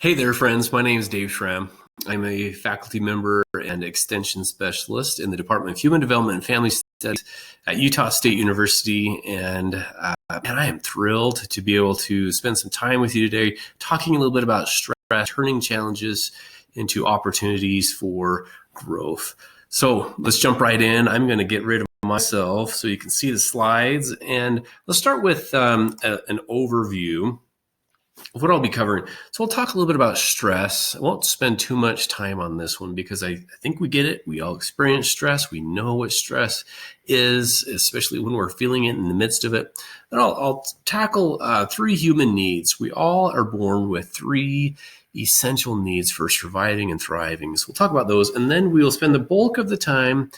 Hey there, friends. My name is Dave Schramm. I'm a faculty member and extension specialist in the Department of Human Development and Family Studies at Utah State University. And I am thrilled to be able to spend some time with you today talking a little bit about stress, turning challenges into opportunities for growth. So let's jump right in. I'm going to get rid of myself so you can see the slides. And let's start with an overview of what I'll be covering. So we'll talk a little bit about stress. I won't spend too much time on this one because I think we get it. We all experience stress. We know what stress is, especially when we're feeling it in the midst of it. But I'll tackle three human needs. We all are born with three essential needs for surviving and thriving. So we'll talk about those, and then we will spend the bulk of the time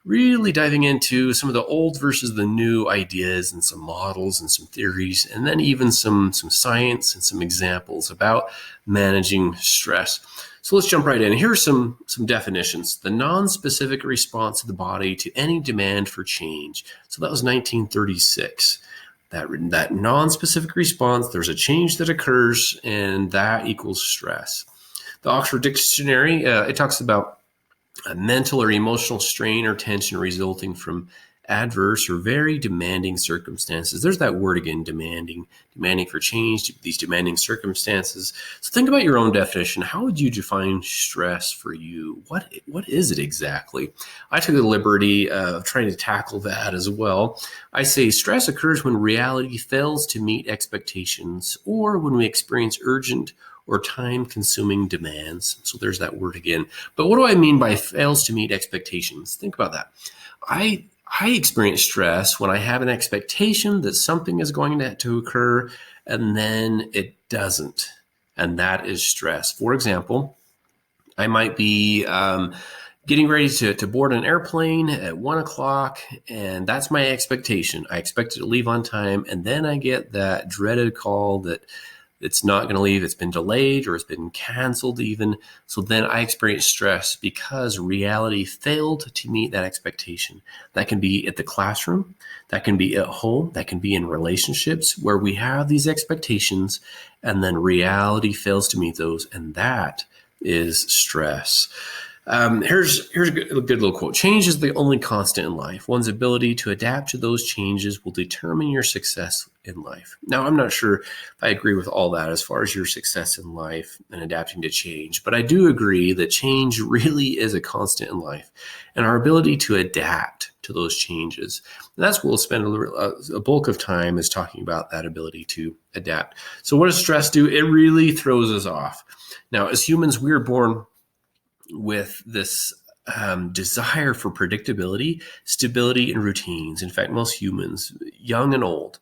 really diving into some of the old versus the new ideas and some models and some theories, and then even some science and some examples about managing stress. So let's jump right in. Here are some definitions. The non-specific response of the body to any demand for change. So that was 1936. That non-specific response, there's a change that occurs, and that equals stress. The Oxford Dictionary, it talks about a mental or emotional strain or tension resulting from adverse or very demanding circumstances. There's that word again, demanding for change, these demanding circumstances. So think about your own definition. How would you define stress for you? What is it exactly? I took the liberty of trying to tackle that as well. I say stress occurs when reality fails to meet expectations or when we experience urgent or time-consuming demands. So there's that word again. But what do I mean by fails to meet expectations? Think about that. I experience stress when I have an expectation that something is going to occur and then it doesn't. And that is stress. For example, I might be getting ready to board an airplane at 1 o'clock, and that's my expectation. I expect it to leave on time, and then I get that dreaded call that it's not going to leave, it's been delayed or it's been canceled even. So then I experience stress because reality failed to meet that expectation. That can be at the classroom, that can be at home, that can be in relationships where we have these expectations and then reality fails to meet those, and that is stress. Here's a good little quote. Change is the only constant in life. One's ability to adapt to those changes will determine your success in life. Now, I'm not sure if I agree with all that as far as your success in life and adapting to change, but I do agree that change really is a constant in life and our ability to adapt to those changes. And that's what we'll spend a bulk of time is talking about, that ability to adapt. So what does stress do? It really throws us off. Now, as humans, we're born with this desire for predictability, stability, and routines. In fact, most humans, young and old,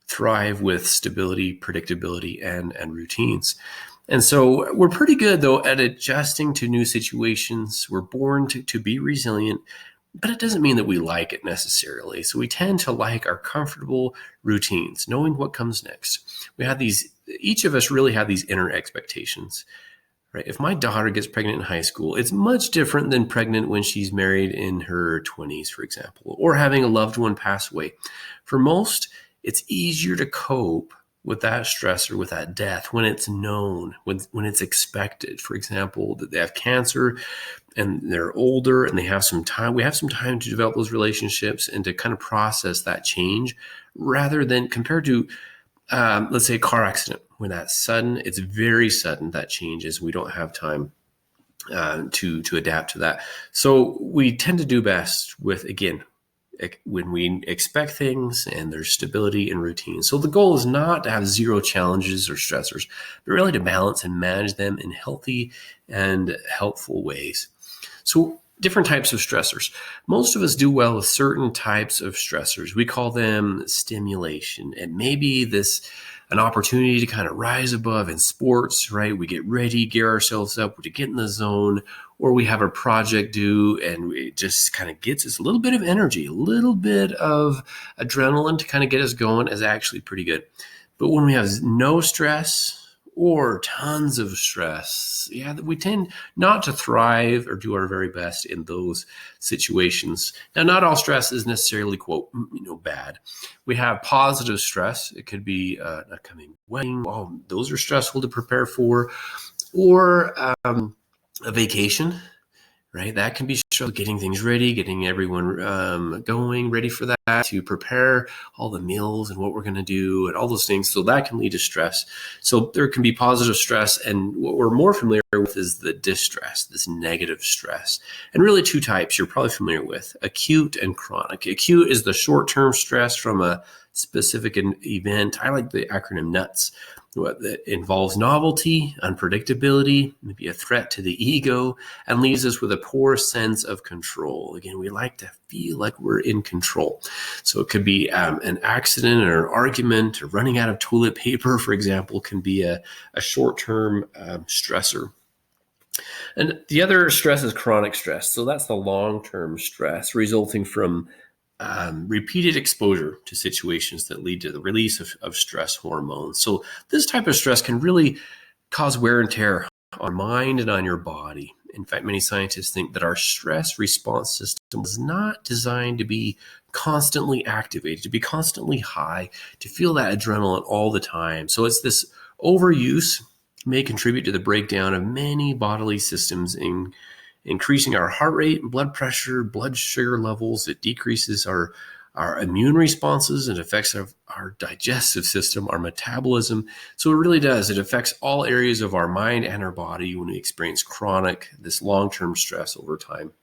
thrive with stability, predictability, and routines. And so we're pretty good, though, at adjusting to new situations. We're born to be resilient, but it doesn't mean that we like it necessarily. So we tend to like our comfortable routines, knowing what comes next. Each of us really have these inner expectations. Right. If my daughter gets pregnant in high school, it's much different than pregnant when she's married in her 20s, for example, or having a loved one pass away. For most, it's easier to cope with that stress or with that death when it's known, when it's expected. For example, that they have cancer and they're older and they have some time. We have some time to develop those relationships and to kind of process that change rather than compared to let's say a car accident. When that's sudden, it's very sudden, that changes. We don't have time to adapt to that. So we tend to do best with, again, when we expect things and there's stability and routine. So the goal is not to have zero challenges or stressors, but really to balance and manage them in healthy and helpful ways. So different types of stressors. Most of us do well with certain types of stressors. We call them stimulation. And maybe an opportunity to kind of rise above in sports, right? We get ready, gear ourselves up to get in the zone, or we have a project due and it just kind of gets us a little bit of energy, a little bit of adrenaline to kind of get us going is actually pretty good. But when we have no stress or tons of stress, we tend not to thrive or do our very best in those situations. Now, not all stress is necessarily, quote, bad. We have positive stress. It could be a coming wedding. Oh, those are stressful to prepare for. or a vacation, right? That can be getting things ready, getting everyone going, ready for that, to prepare all the meals and what we're going to do and all those things. So that can lead to stress. So there can be positive stress. And what we're more familiar with is the distress, this negative stress. And really two types you're probably familiar with: acute and chronic. Acute is the short-term stress from a specific event. I like the acronym NUTS. That involves novelty, unpredictability, maybe a threat to the ego, and leaves us with a poor sense of control. Again, we like to feel like we're in control. So it could be an accident or an argument, or running out of toilet paper, for example, can be a short-term stressor. And the other stress is chronic stress. So that's the long-term stress resulting from repeated exposure to situations that lead to the release of stress hormones. So this type of stress can really cause wear and tear on mind and on your body. In fact, many scientists think that our stress response system is not designed to be constantly activated, to be constantly high, to feel that adrenaline all the time. So it's this overuse may contribute to the breakdown of many bodily systems, increasing our heart rate, blood pressure, blood sugar levels. It decreases our immune responses. It affects our digestive system, our metabolism. So it really does. It affects all areas of our mind and our body when we experience chronic, this long-term stress over time.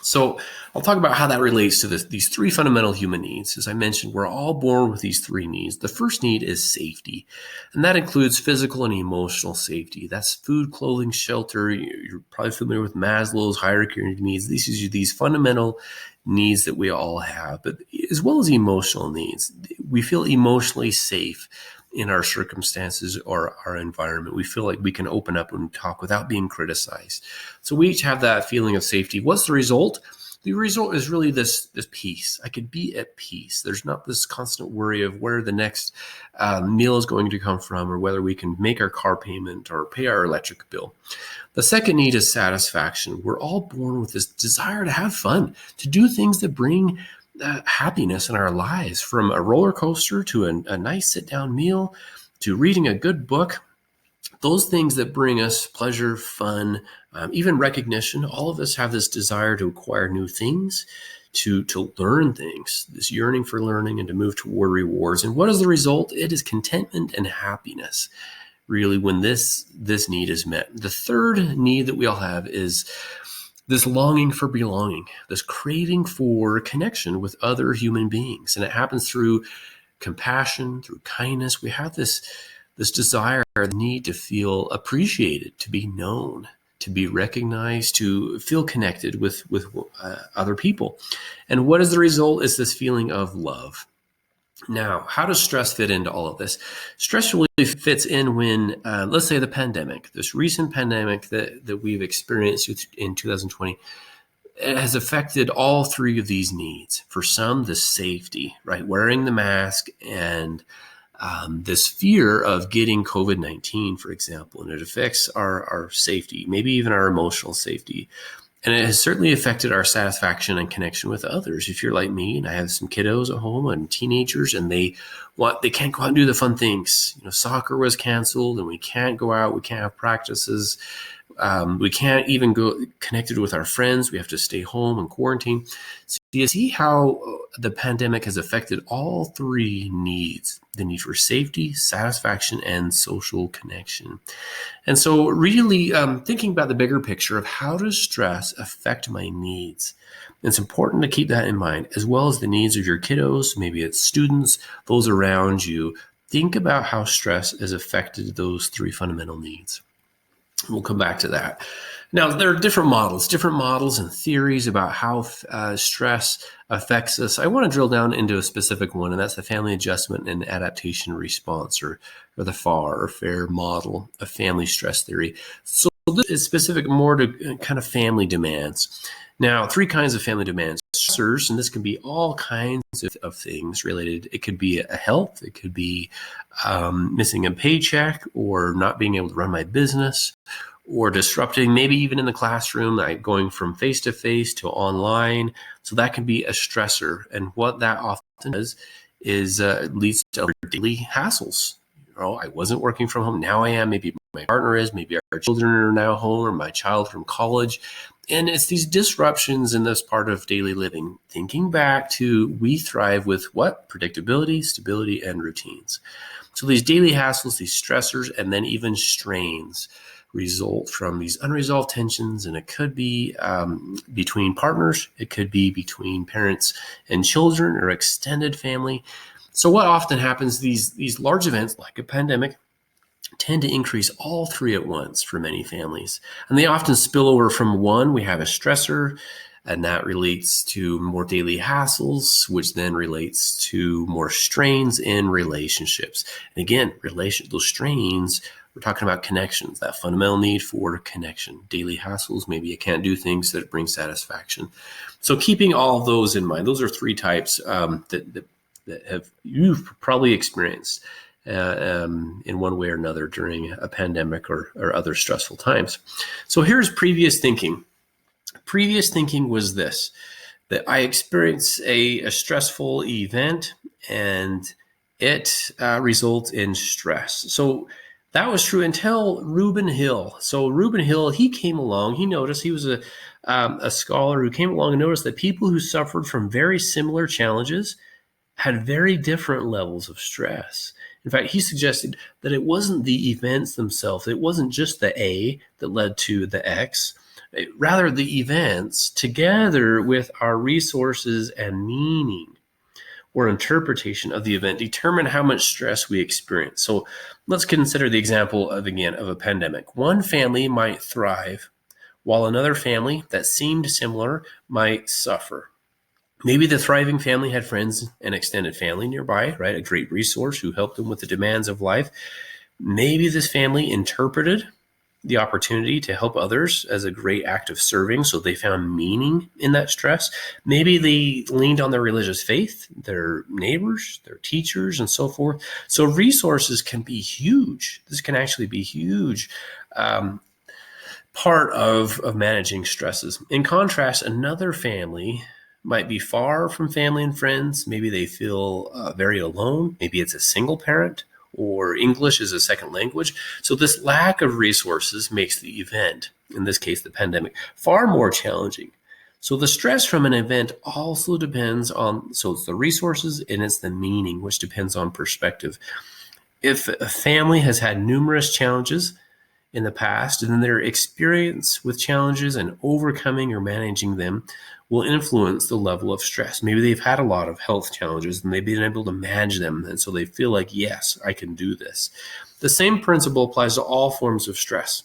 So I'll talk about how that relates to these three fundamental human needs. As I mentioned, we're all born with these three needs. The first need is safety, and that includes physical and emotional safety. That's food, clothing, shelter. You're probably familiar with Maslow's hierarchy of needs. These fundamental needs that we all have, but as well as emotional needs. We feel emotionally safe in our circumstances or our environment. We feel like we can open up and talk without being criticized. So we each have that feeling of safety. What's the result? The result is really this peace. I could be at peace. There's not this constant worry of where the next meal is going to come from, or whether we can make our car payment or pay our electric bill. The second need is satisfaction. We're all born with this desire to have fun, to do things that bring happiness in our lives, from a roller coaster to a nice sit-down meal to reading a good book. Those things that bring us pleasure, fun, even recognition. All of us have this desire to acquire new things, to learn things, this yearning for learning, and to move toward rewards. And what is the result? It is contentment and happiness, really, when this need is met. The third need that we all have is this longing for belonging, this craving for connection with other human beings. And it happens through compassion, through kindness. We have this desire, the need to feel appreciated, to be known, to be recognized, to feel connected with other people. And what is the result? Is this feeling of love. Now, how does stress fit into all of this? Stress really fits in when, let's say, the pandemic, this recent pandemic that we've experienced in 2020, it has affected all three of these needs. For some, the safety, right? Wearing the mask and this fear of getting COVID-19, for example, and it affects our safety, maybe even our emotional safety. And it has certainly affected our satisfaction and connection with others. If you're like me, and I have some kiddos at home and teenagers, and they can't go out and do the fun things. Soccer was canceled, and we can't go out. We can't have practices. We can't even go connected with our friends. We have to stay home and quarantine. So you see how the pandemic has affected all three needs: the need for safety, satisfaction, and social connection. And so really thinking about the bigger picture of how does stress affect my needs? It's important to keep that in mind, as well as the needs of your kiddos, maybe it's students, those around you. Think about how stress has affected those three fundamental needs. We'll come back to that. Now, there are different models and theories about how stress affects us. I want to drill down into a specific one, and that's the Family Adjustment and Adaptation Response, or the FAR, or FAIR model of family stress theory. So this is specific more to kind of family demands. Now, three kinds of family demands. Stressors, and this can be all kinds of things related. It could be a health. It could be missing a paycheck, or not being able to run my business, or disrupting, maybe even in the classroom, like going from face-to-face to online. So that can be a stressor. And what that often does is leads to daily hassles. I wasn't working from home. Now I am. Maybe my partner is, maybe our children are now home, or my child from college. And it's these disruptions in this part of daily living. Thinking back to, we thrive with what? Predictability, stability, and routines. So these daily hassles, these stressors, and then even strains result from these unresolved tensions. And it could be between partners. It could be between parents and children or extended family. So what often happens, these large events like a pandemic tend to increase all three at once for many families. And they often spill over from one. We have a stressor, and that relates to more daily hassles, which then relates to more strains in relationships. And again, those strains, we're talking about connections, that fundamental need for connection. Daily hassles, maybe you can't do things that bring satisfaction. So keeping all of those in mind, those are three types that you've probably experienced in one way or another during a pandemic or other stressful times. So here's previous thinking. Previous thinking was this, that I experienced a stressful event and it results in stress. So that was true until Reuben Hill. So Reuben Hill, he came along, he noticed, he was a scholar who came along and noticed that people who suffered from very similar challenges had very different levels of stress. In fact, he suggested that it wasn't the events themselves. It wasn't just the A that led to the X. Rather, the events, together with our resources and meaning or interpretation of the event, determine how much stress we experience. So let's consider the example of a pandemic. One family might thrive, while another family that seemed similar might suffer. Maybe the thriving family had friends and extended family nearby, right? A great resource who helped them with the demands of life. Maybe this family interpreted the opportunity to help others as a great act of serving, so they found meaning in that stress. Maybe they leaned on their religious faith, their neighbors, their teachers, and so forth. So resources can be huge. This can actually be huge. Part of managing stresses. In contrast, another family might be far from family and friends. Maybe they feel very alone. Maybe it's a single parent, or English is a second language. So this lack of resources makes the event, in this case the pandemic, far more challenging. So the stress from an event also depends on, so it's the resources and it's the meaning, which depends on perspective. If a family has had numerous challenges in the past, and then their experience with challenges and overcoming or managing them will influence the level of stress. Maybe they've had a lot of health challenges and they've been able to manage them, and so they feel like, yes, I can do this. The same principle applies to all forms of stress.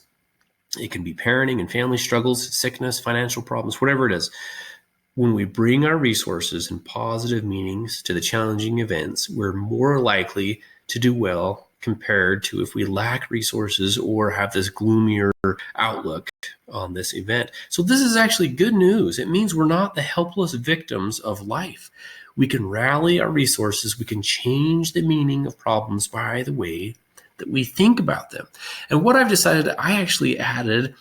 It can be parenting and family struggles, sickness, financial problems, whatever it is. When we bring our resources and positive meanings to the challenging events, we're more likely to do well compared to if we lack resources or have this gloomier outlook on this event. So this is actually good news. It means we're not the helpless victims of life. We can rally our resources. We can change the meaning of problems by the way that we think about them. And what I've decided, I actually added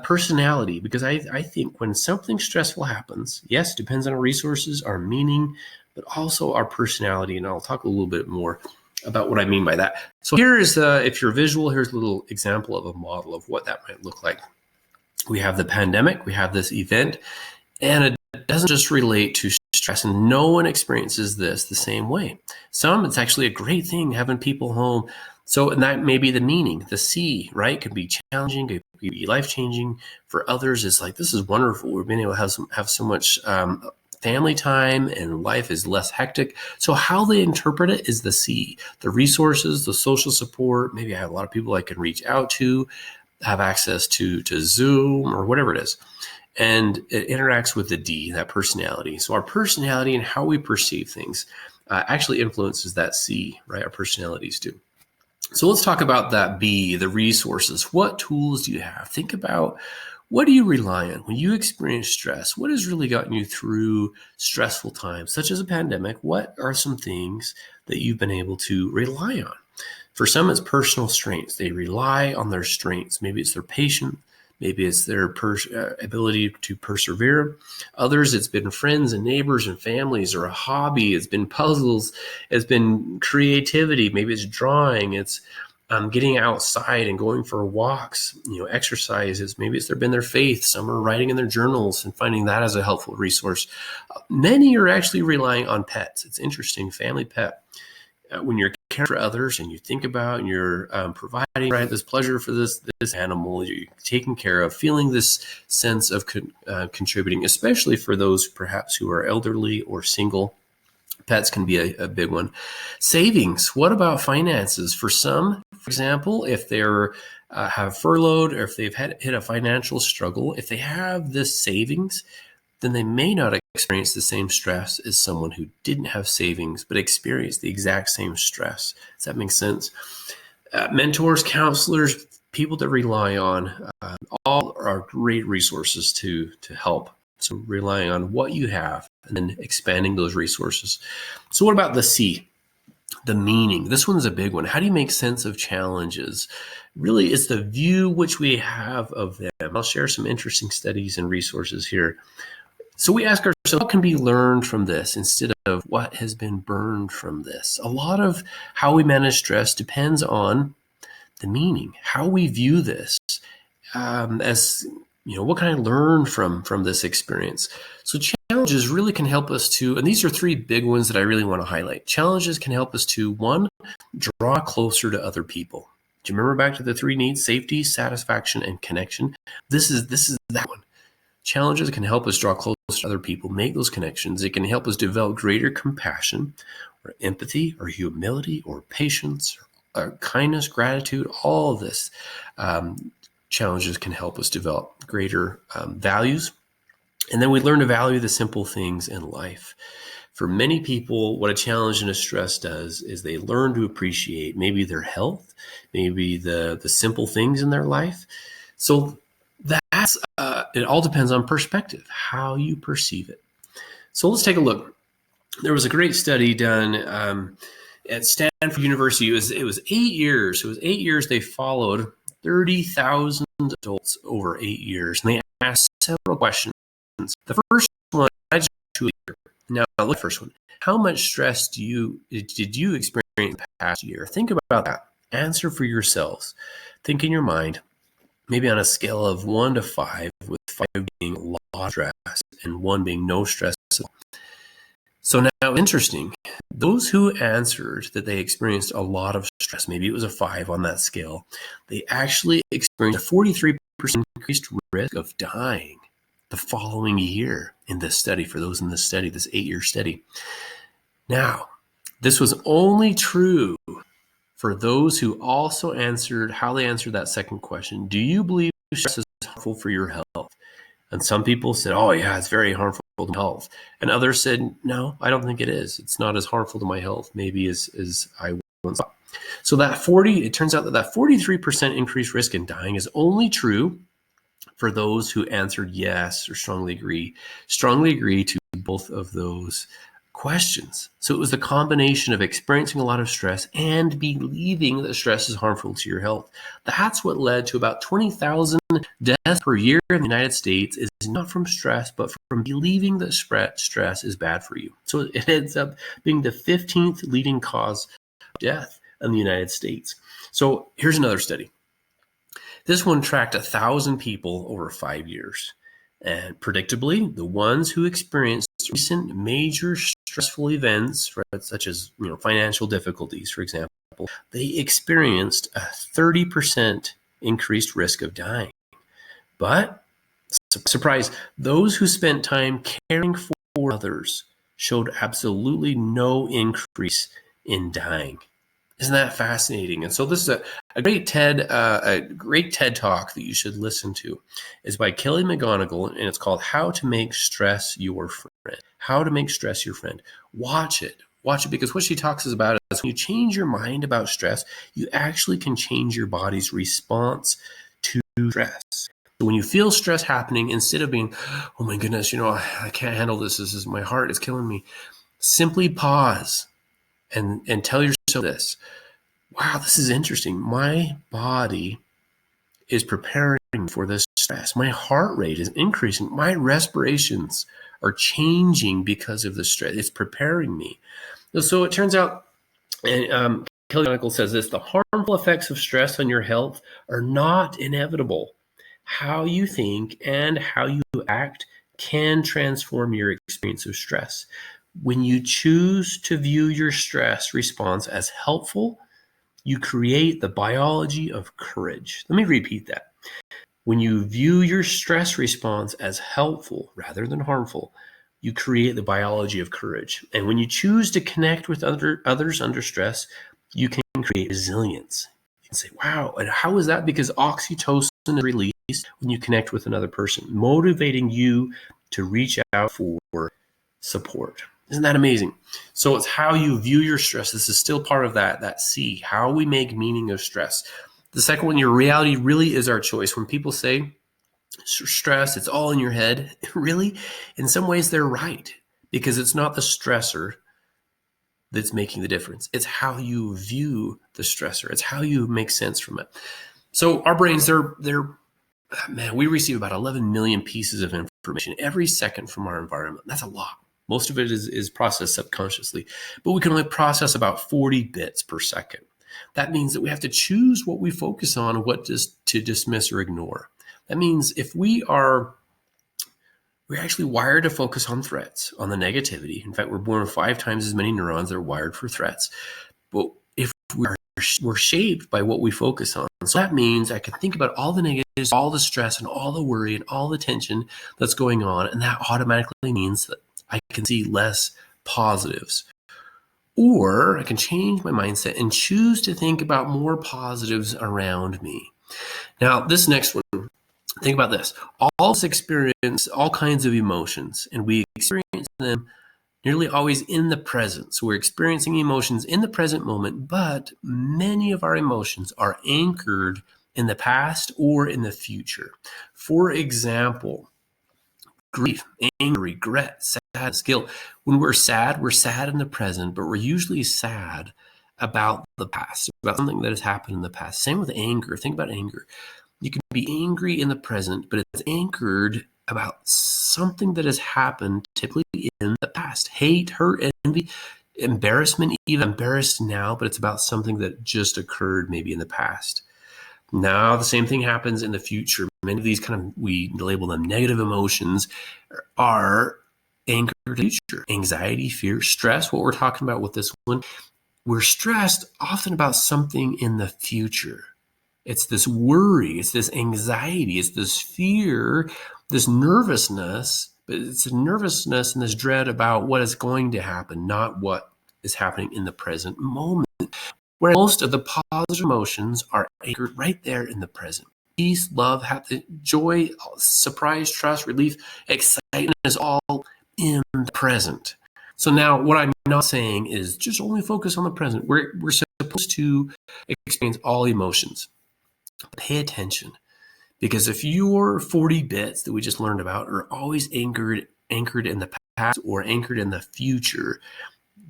personality, because I think when something stressful happens, yes, it depends on our resources, our meaning, but also our personality. And I'll talk a little bit more about what I mean by that. So here is, if you're visual, here's a little example of a model of what that might look like. We have the pandemic, we have this event, and it doesn't just relate to stress, and no one experiences this the same way. Some, it's actually a great thing having people home. So, and that may be the meaning, the C, right? It can be challenging, it can be life-changing. For others, it's like, this is wonderful. We've been able to have so much family time, and life is less hectic. So how they interpret it is the C, the resources, the social support. Maybe I have a lot of people I can reach out to, have access to Zoom or whatever it is. And it interacts with the D, that personality. So our personality and how we perceive things actually influences that C, right? Our personalities do. So let's talk about that B, the resources. What tools do you have? Think about, what do you rely on when you experience stress? What has really gotten you through stressful times, such as a pandemic? What are some things that you've been able to rely on? For some, it's personal strengths. They rely on their strengths. Maybe it's their patience. Maybe it's their ability to persevere. Others, it's been friends and neighbors and families, or a hobby. It's been puzzles. It's been creativity. Maybe it's drawing. It's getting outside and going for walks, exercises. Maybe it's been their faith. Some are writing in their journals and finding that as a helpful resource. Many are actually relying on pets. It's interesting, family pet. When you're caring for others and you think about and you're providing this pleasure for this animal, you're taking care of, feeling this sense of contributing, especially for those perhaps who are elderly or single. Pets can be a big one. Savings. What about finances? For some, for example, if they're have furloughed or if they've hit a financial struggle, if they have this savings, then they may not experience the same stress as someone who didn't have savings but experienced the exact same stress. Does that make sense? Mentors, counselors, people that rely on, all are great resources to help. So relying on what you have and then expanding those resources. So what about the C? The meaning. This one's a big one. How do you make sense of challenges? Really, it's the view which we have of them. I'll share some interesting studies and resources here. So we ask ourselves, what can be learned from this instead of what has been burned from this? A lot of how we manage stress depends on the meaning, how we view this, as what can I learn from this experience? So challenges really can help us to, and these are three big ones that I really want to highlight. Challenges can help us to, one, draw closer to other people. Do you remember back to the three needs: safety, satisfaction, and connection? This is that one. Challenges can help us draw closer to other people, make those connections. It can help us develop greater compassion or empathy or humility or patience or kindness, gratitude, all of this. Challenges can help us develop greater values. And then we learn to value the simple things in life. For many people, what a challenge and a stress does is they learn to appreciate maybe their health, maybe the simple things in their life. So that's it all depends on perspective, how you perceive it. So let's take a look. There was a great study done at Stanford University. It was 8 years. It was 8 years. They followed 30,000 adults over 8 years, and they asked several questions. The first one, I just now look at the first one. How much stress did you experience the past year? Think about that. Answer for yourselves. Think in your mind, maybe on a scale of 1 to 5, with 5 being a lot of stress and 1 being no stress at all. So now, interesting, those who answered that they experienced a lot of stress, maybe it was a 5 on that scale, they actually experienced a 43% increased risk of dying the following year in this study, for those in this study, this 8-year study. Now, this was only true for those who also answered how they answered that second question. Do you believe stress is harmful for your health? And some people said, oh yeah, it's very harmful to health. And others said, no, I don't think it is. It's not as harmful to my health, maybe as I once thought. So it turns out that 43% increased risk in dying is only true for those who answered yes or strongly agree to both of those questions. So it was the combination of experiencing a lot of stress and believing that stress is harmful to your health. That's what led to about 20,000 deaths per year in the United States, is not from stress, but from believing that stress is bad for you. So it ends up being the 15th leading cause of death in the United States. So here's another study. This one tracked 1,000 people over 5 years. And predictably, the ones who experienced recent major stressful events, right, such as financial difficulties, for example, they experienced a 30% increased risk of dying. But, surprise, those who spent time caring for others showed absolutely no increase in dying. Isn't that fascinating? And so this is a great TED talk that you should listen to. It's by Kelly McGonigal, and it's called "How to Make Stress Your Friend." How to make stress your friend. Watch it, because what she talks about is when you change your mind about stress, you actually can change your body's response to stress. So when you feel stress happening, instead of being, oh my goodness, I can't handle this. This is my heart is killing me. Simply pause and tell yourself this: wow, this is interesting. My body is preparing for this stress. My heart rate is increasing. My respirations are changing because of the stress. It's preparing me. So it turns out, Kelly Michael says this: the harmful effects of stress on your health are not inevitable. How you think and how you act can transform your experience of stress. When you choose to view your stress response as helpful, you create the biology of courage. Let me repeat that. When you view your stress response as helpful rather than harmful, you create the biology of courage. And when you choose to connect with others under stress, you can create resilience. You can say, wow, and how is that? Because oxytocin is released when you connect with another person, motivating you to reach out for support. Isn't that amazing? So it's how you view your stress. This is still part of that C, how we make meaning of stress. The second one, your reality really is our choice. When people say stress, it's all in your head, really, in some ways they're right, because it's not the stressor that's making the difference. It's how you view the stressor. It's how you make sense from it. So our brains, we receive about 11 million pieces of information every second from our environment. That's a lot. Most of it is processed subconsciously, but we can only process about 40 bits per second. That means that we have to choose what we focus on and what to dismiss or ignore. That means if we're actually wired to focus on threats, on the negativity. In fact, we're born with 5 times as many neurons that are wired for threats. But if we're shaped by what we focus on, so that means I can think about all the negatives, all the stress, and all the worry, and all the tension that's going on, and that automatically means that I can see less positives. Or I can change my mindset and choose to think about more positives around me. Now, this next one, think about this. All of us experience all kinds of emotions, and we experience them nearly always in the present. So we're experiencing emotions in the present moment, but many of our emotions are anchored in the past or in the future. For example, grief, anger, regret, sadness, guilt. When we're sad in the present, but we're usually sad about the past, about something that has happened in the past. Same with anger. Think about anger. You can be angry in the present, but it's anchored about something that has happened typically in the past. Hate, hurt, envy, embarrassment, even embarrassed now, but it's about something that just occurred maybe in the past. Now the same thing happens in the future. Many of these we label them negative emotions, are anchored in the future. Anxiety, fear, stress, what we're talking about with this one, we're stressed often about something in the future. It's this worry, it's this anxiety, it's this fear, this nervousness, but it's a nervousness and this dread about what is going to happen, not what is happening in the present moment. Where most of the positive emotions are anchored right there in the present. Peace, love, happiness, joy, surprise, trust, relief, excitement is all in the present. So now what I'm not saying is just only focus on the present. We're supposed to experience all emotions. Pay attention, because if your 40 bits that we just learned about are always anchored in the past or anchored in the future,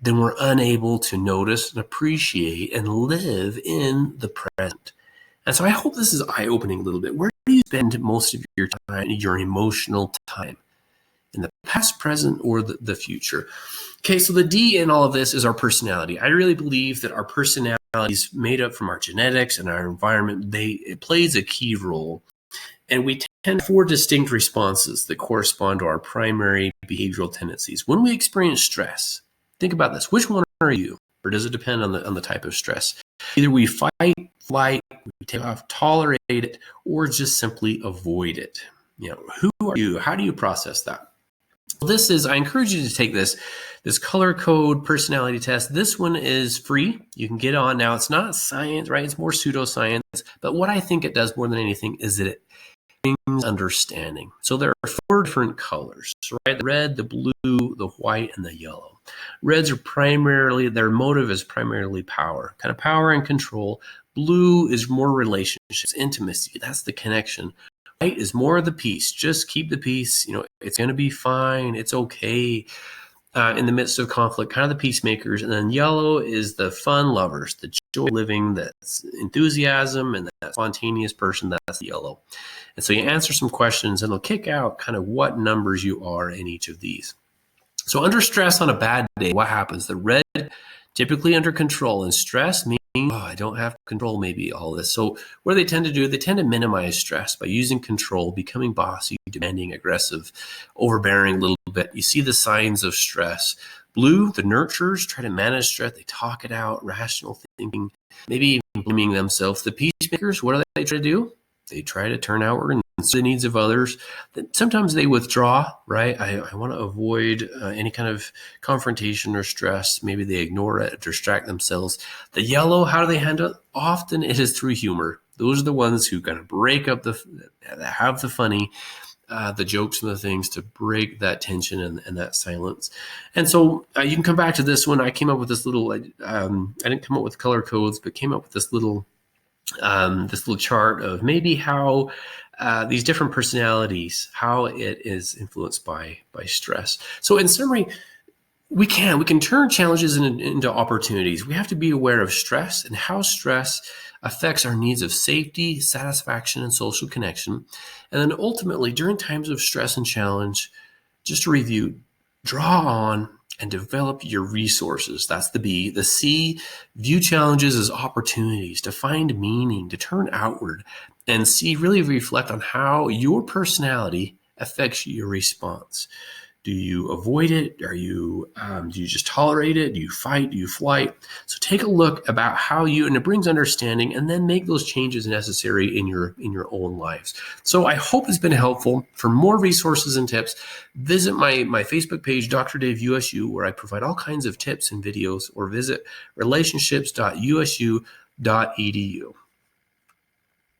then we're unable to notice and appreciate and live in the present. And so I hope this is eye-opening a little bit. Where do you spend most of your time, your emotional time? In the past, present, or the future? Okay, so the D in all of this is our personality. I really believe that our personality is made up from our genetics and our environment. It plays a key role. And we tend to 4 distinct responses that correspond to our primary behavioral tendencies. When we experience stress, think about this. Which one are you? Or does it depend on the type of stress? Either we fight, flight, we take off, tolerate it, or just simply avoid it. Who are you? How do you process that? I encourage you to take this color code personality test. This one is free. You can get on. Now, it's not science, right? It's more pseudoscience. But what I think it does more than anything is that it brings understanding. So there are 4 different colors, right? The red, the blue, the white, and the yellow. Reds are their motive is primarily power, kind of power and control. Blue is more relationships, intimacy. That's the connection. White is more of the peace. Just keep the peace. It's going to be fine. It's okay in the midst of conflict, kind of the peacemakers. And then yellow is the fun lovers, the joy living, that's enthusiasm, and that spontaneous person. That's the yellow. And so you answer some questions, and they'll kick out kind of what numbers you are in each of these. So under stress on a bad day, what happens? The red, typically under control, and stress means oh, I don't have control, maybe all this. So what do they tend to do? They tend to minimize stress by using control, becoming bossy, demanding, aggressive, overbearing a little bit. You see the signs of stress. Blue, the nurturers, try to manage stress. They talk it out, rational thinking, maybe even blaming themselves. The peacemakers, what do they try to do? They try to turn outward and see the needs of others. Sometimes they withdraw, right? I want to avoid any kind of confrontation or stress. Maybe they ignore it, distract themselves. The yellow, how do they handle it? Often it is through humor. Those are the ones who kind of break up have the funny, the jokes and the things to break that tension and that silence. And so you can come back to this one. I came up with this little, I didn't come up with color codes, but came up with this little chart of maybe how these different personalities, how it is influenced by stress. So in summary, we can turn challenges into opportunities. We have to be aware of stress and how stress affects our needs of safety, satisfaction, and social connection. And then ultimately, during times of stress and challenge, just to review, draw on and develop your resources. That's the B. The C, view challenges as opportunities to find meaning, to turn outward. And C, really reflect on how your personality affects your response. Do you avoid it? Do you just tolerate it? Do you fight? Do you flight? So take a look about how and it brings understanding, and then make those changes necessary in your own lives. So I hope it's been helpful. For more resources and tips, visit my Facebook page, Dr. Dave USU, where I provide all kinds of tips and videos, or visit relationships.usu.edu.